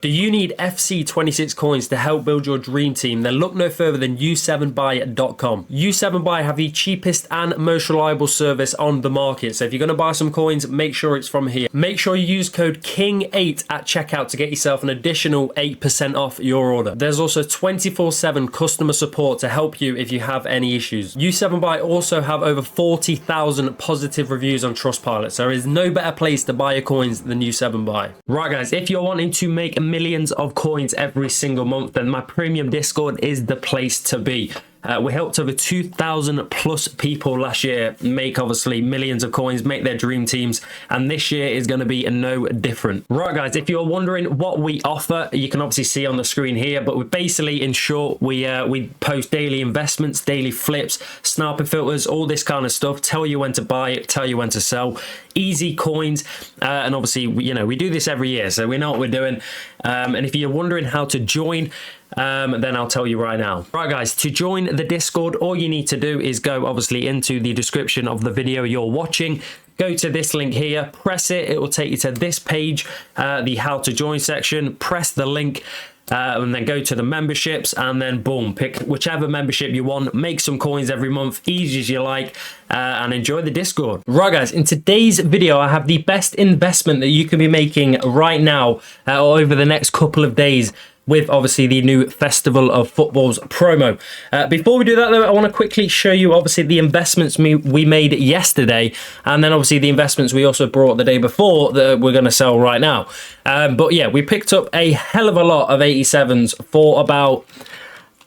Do you need FC26 coins to help build your dream team? Then look no further than U7Buy.com. U7Buy have the cheapest and most reliable service on the market. So if you're going to buy some coins, make sure it's from here. Make sure you use code KING8 at checkout to get yourself an additional 8% off your order. There's also 24/7 customer support to help you if you have any issues. U7Buy also have over 40,000 positive reviews on Trustpilot. So there is no better place to buy your coins than U7Buy. Right guys, if you're wanting to make millions of coins every single month, then my premium Discord is the place to be. We helped over 2,000 plus people last year make obviously millions of coins, make their dream teams, and this year is going to be no different. Right guys, if you're wondering what we offer, you can obviously see on the screen here, but we basically, in short, we post daily investments, daily flips, sniping filters, all this kind of stuff, tell you when to buy it, tell you when to sell, easy coins, and obviously we do this every year, so we know what we're doing. And if you're wondering how to join, then I'll tell you right now. Right guys, to join the Discord, all you need to do is go obviously into the description of the video you're watching, go to this link here, press it, it will take you to this page, the how to join section, press the link, and then go to the memberships, and then boom, pick whichever membership you want, make some coins every month, easy as you like, and enjoy the Discord. Right guys, in today's video I have the best investment that you can be making right now or over the next couple of days with obviously the new Festival of Football's promo. Before we do that though, I want to quickly show you obviously the investments we made yesterday, and then obviously the investments we also brought the day before that we're going to sell right now. But yeah, we picked up a hell of a lot of 87s for about,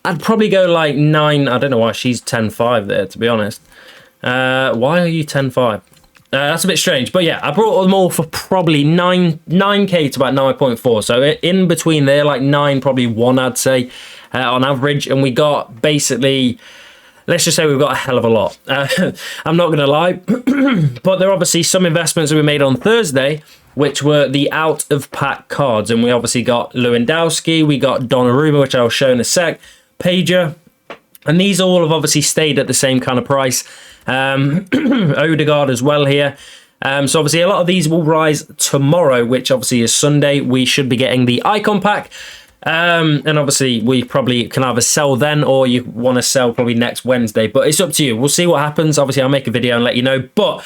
I'd probably go like 9, I don't know why she's 10.5 there, to be honest. Why are you 10.5? That's a bit strange, but yeah, I brought them all for probably 9k to about 9.4, so in between there, like 9, probably 1, I'd say, on average, and we got basically, let's just say we've got a hell of a lot. I'm not going to lie, but there are obviously some investments that we made on Thursday, which were the out-of-pack cards, and we obviously got Lewandowski, we got Donnarumma, which I'll show in a sec, Pager, and these all have obviously stayed at the same kind of price. Odegaard as well here. So obviously a lot of these will rise tomorrow, which obviously is Sunday. We should be getting the icon pack. And obviously we probably can either sell then, or you want to sell probably next Wednesday. But it's up to you. We'll see what happens. Obviously I'll make a video and let you know. But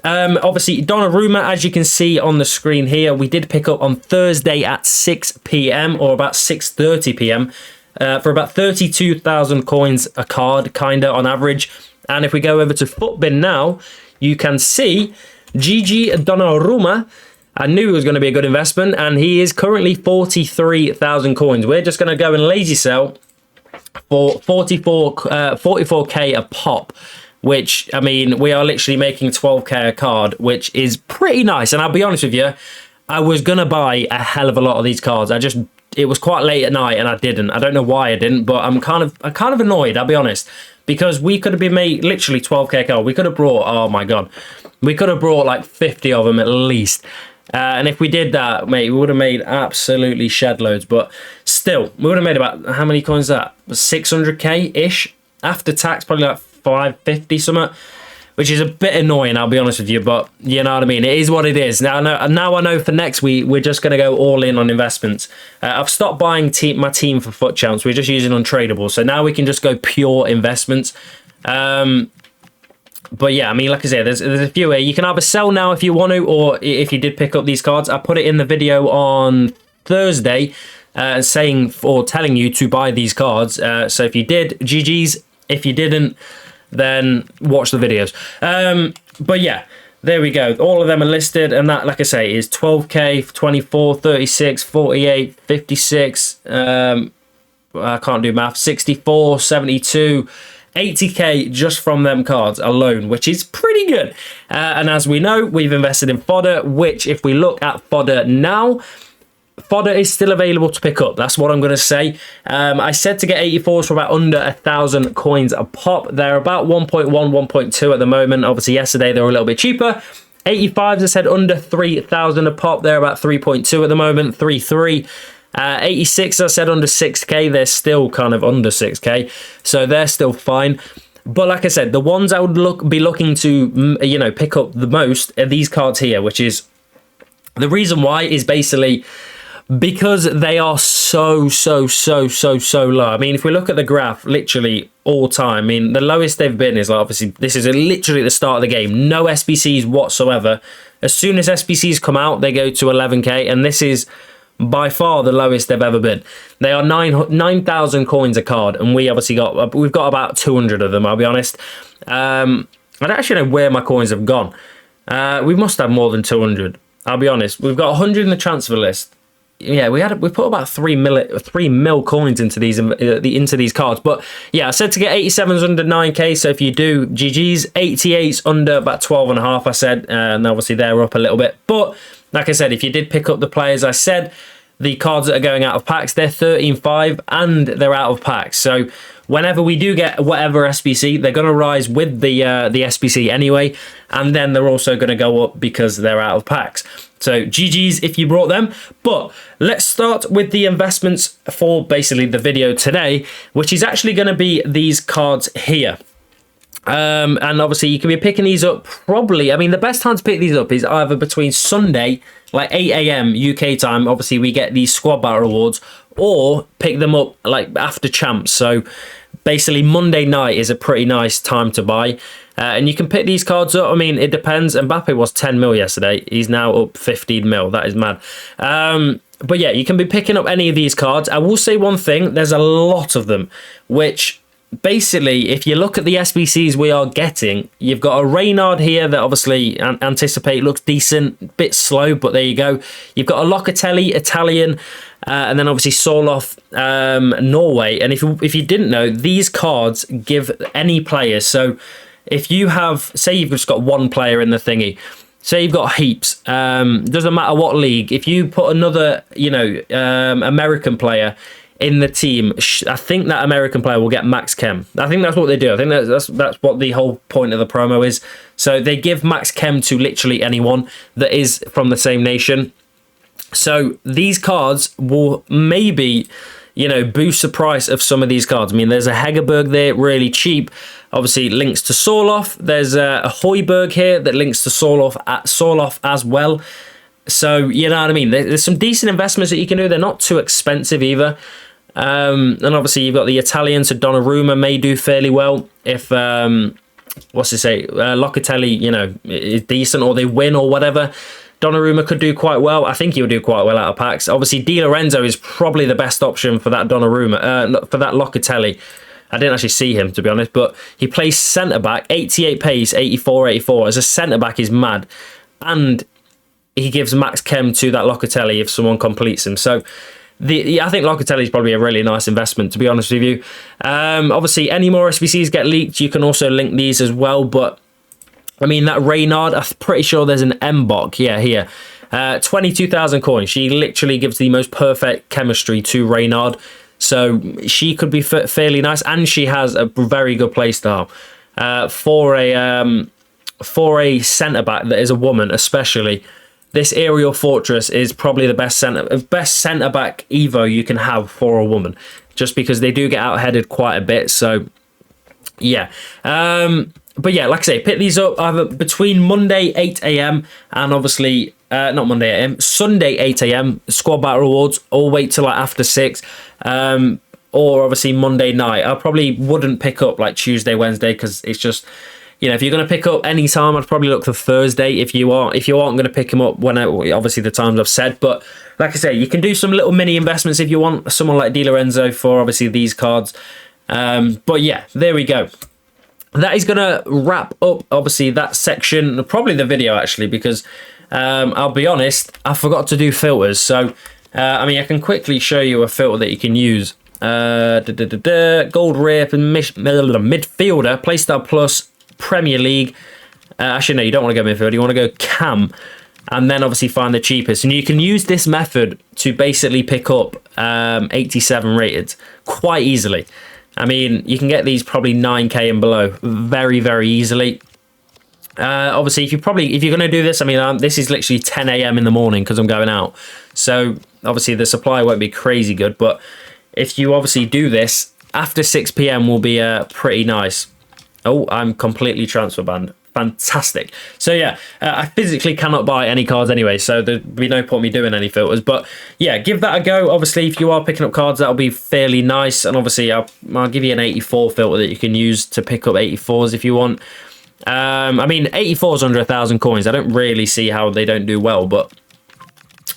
obviously Donnarumma, as you can see on the screen here, we did pick up on Thursday at 6 p.m. or about 6:30 p.m. For about 32,000 coins a card, kind of on average. And if we go over to Footbin now, you can see Gigi Donnarumma. I knew it was going to be a good investment, and he is currently 43,000 coins. We're just going to go and lazy sell for 44k a pop, which, I mean, we are literally making 12k a card, which is pretty nice. And I'll be honest with you, I was going to buy a hell of a lot of these cards. It was quite late at night, and I didn't. I don't know why I didn't, but I'm kind of annoyed, I'll be honest. Because we could have been made literally 12k card. We could have brought, oh my god, we could have brought like 50 of them at least. And if we did that, mate, we would have made absolutely shed loads. But still, we would have made about, how many coins is that? 600k-ish? After tax, probably like 550 something. Which is a bit annoying, I'll be honest with you, but you know what I mean. It is what it is. Now I know for next week, we're just going to go all in on investments. I've stopped buying my team for FUT Champs. We're just using untradeable. So now we can just go pure investments. But yeah, I mean, like I said, there's a few here. You can either sell now if you want to, or if you did pick up these cards. I put it in the video on Thursday saying or telling you to buy these cards. So if you did, GG's. If you didn't, then watch the videos. But yeah, there we go. All of them are listed, and that, like I say, is 12k, 24, 36, 48, 56, I can't do math, 64, 72, 80k just from them cards alone, which is pretty good. And as we know, we've invested in fodder, which if we look at fodder now, fodder is still available to pick up. That's what I'm going to say. I said to get 84s for about under 1,000 coins a pop. They're about 1.1, 1.2 at the moment. Obviously, yesterday they were a little bit cheaper. 85s, I said under 3,000 a pop. They're about 3.2 at the moment, 3.3. 86, I said under 6k. They're still kind of under 6k, so they're still fine. But like I said, the ones I would be looking to, pick up the most are these cards here, which is the reason why is basically because they are so low. I mean, if we look at the graph, literally all time, I mean, the lowest they've been is like, obviously, this is literally at the start of the game. No SBCs whatsoever. As soon as SBCs come out, they go to 11k, and this is by far the lowest they've ever been. They are 9,000 coins a card, and we've got about 200 of them, I'll be honest. I don't actually know where my coins have gone. We must have more than 200, I'll be honest. We've got 100 in the transfer list. Yeah, we put about 3 mil coins into these cards. But yeah, I said to get 87s under 9k. So if you do, GG's. 88s under about 12.5, I said, and obviously they're up a little bit. But like I said, if you did pick up the players, I said the cards that are going out of packs, they're 13.5 and they're out of packs. So whenever we do get whatever SBC, they're going to rise with the SBC anyway, and then they're also going to go up because they're out of packs. So GG's if you brought them. But let's start with the investments for basically the video today, which is actually going to be these cards here. And obviously you can be picking these up probably, I mean, the best time to pick these up is either between Sunday, like 8 AM UK time, obviously we get these squad battle rewards, or pick them up like after champs. So basically Monday night is a pretty nice time to buy. And you can pick these cards up. I mean, it depends. Mbappe was 10 mil yesterday. He's now up 15 mil. That is mad. But yeah, you can be picking up any of these cards. I will say one thing. There's a lot of them, which basically, if you look at the SBCs we are getting, you've got a Reynard here that obviously anticipate looks decent, bit slow, but there you go. You've got a Locatelli, Italian, and then obviously Soloff, Norway. And if you didn't know, these cards give any player. So if you have, say you've just got one player in the thingy, say you've got heaps, doesn't matter what league, if you put another, American player in the team, I think that American player will get max chem. I think that's what they do. I think that's what the whole point of the promo is. So they give max chem to literally anyone that is from the same nation. So these cards will maybe, boost the price of some of these cards. I mean, there's a Hegerberg there, really cheap. Obviously, links to Soloff. There's a Højbjerg here that links to Soloff as well. So, you know what I mean? There's some decent investments that you can do. They're not too expensive either. And obviously, you've got the Italian, so Donnarumma may do fairly well if, Locatelli, is decent, or they win or whatever. Donnarumma could do quite well. I think he would do quite well out of packs. Obviously, Di Lorenzo is probably the best option for that Donnarumma, for that Locatelli. I didn't actually see him, to be honest, but he plays centre-back, 88 pace, 84. As a centre-back is mad. And he gives max chem to that Locatelli if someone completes him. So I think Locatelli is probably a really nice investment, to be honest with you. Obviously, any more SBCs get leaked, you can also link these as well. But, I mean, that Reynard, I'm pretty sure there's an Mbok. Yeah, here. 22,000 coins. She literally gives the most perfect chemistry to Reynard. So she could be fairly nice. And she has a very good play style. For a centre-back that is a woman, especially, this aerial fortress is probably the best centre-back Evo you can have for a woman, just because they do get out-headed quite a bit. So, yeah. But yeah, like I say, pick these up either between Monday 8 AM and obviously, not Monday 8 AM, Sunday 8 AM, squad battle rewards, or wait till like after 6, or obviously Monday night. I probably wouldn't pick up like Tuesday, Wednesday, because it's just, if you're going to pick up any time, I'd probably look for Thursday if you aren't going to pick them up when obviously the times I've said. But like I say, you can do some little mini investments if you want, someone like Di Lorenzo for obviously these cards. But yeah, there we go. That is going to wrap up, obviously, that section, probably the video, actually, because I'll be honest, I forgot to do filters. So, I mean, I can quickly show you a filter that you can use. Gold Rip and Midfielder, Playstyle Plus, Premier League. Actually, no, you don't want to go midfield. You want to go cam, and then obviously find the cheapest. And you can use this method to basically pick up 87 rated quite easily. I mean, you can get these probably 9k and below very, very easily. Obviously, if you're going to do this, I mean, this is literally 10 AM in the morning because I'm going out. So obviously the supply won't be crazy good, but if you obviously do this, after 6 PM will be pretty nice. Oh, I'm completely transfer banned. fantastic. So yeah, I physically cannot buy any cards anyway, so there'd be no point me doing any filters. But yeah, give that a go. Obviously, if you are picking up cards, that'll be fairly nice. And obviously, I'll give you an 84 filter that you can use to pick up 84s if you want. I mean, 84s under 1,000 coins. I don't really see how they don't do well, but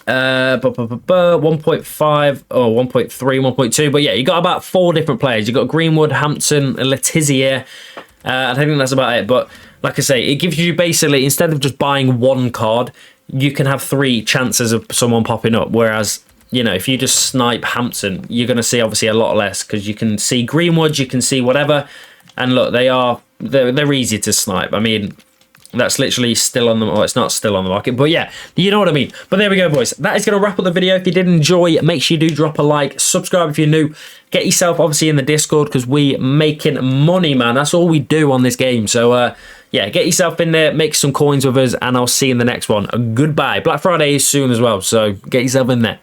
1.5 or 1.3, 1.2. But yeah, you got about 4 different players. You got Greenwood, Hampton, Letizia. I think that's about it. But like I say, it gives you basically, instead of just buying one card, you can have 3 chances of someone popping up. Whereas, you know, if you just snipe Hampton, you're going to see obviously a lot less, because you can see Greenwood, you can see whatever. And look, they're easy to snipe. I mean, that's literally still on the, well, it's not still on the market, but yeah, you know what I mean. But there we go, boys. That is going to wrap up the video. If you did enjoy, make sure you do drop a like, subscribe if you're new, get yourself obviously in the Discord, because we making money, man. That's all we do on this game. So yeah, get yourself in there, make some coins with us, and I'll see you in the next one. Goodbye. Black Friday is soon as well, so get yourself in there.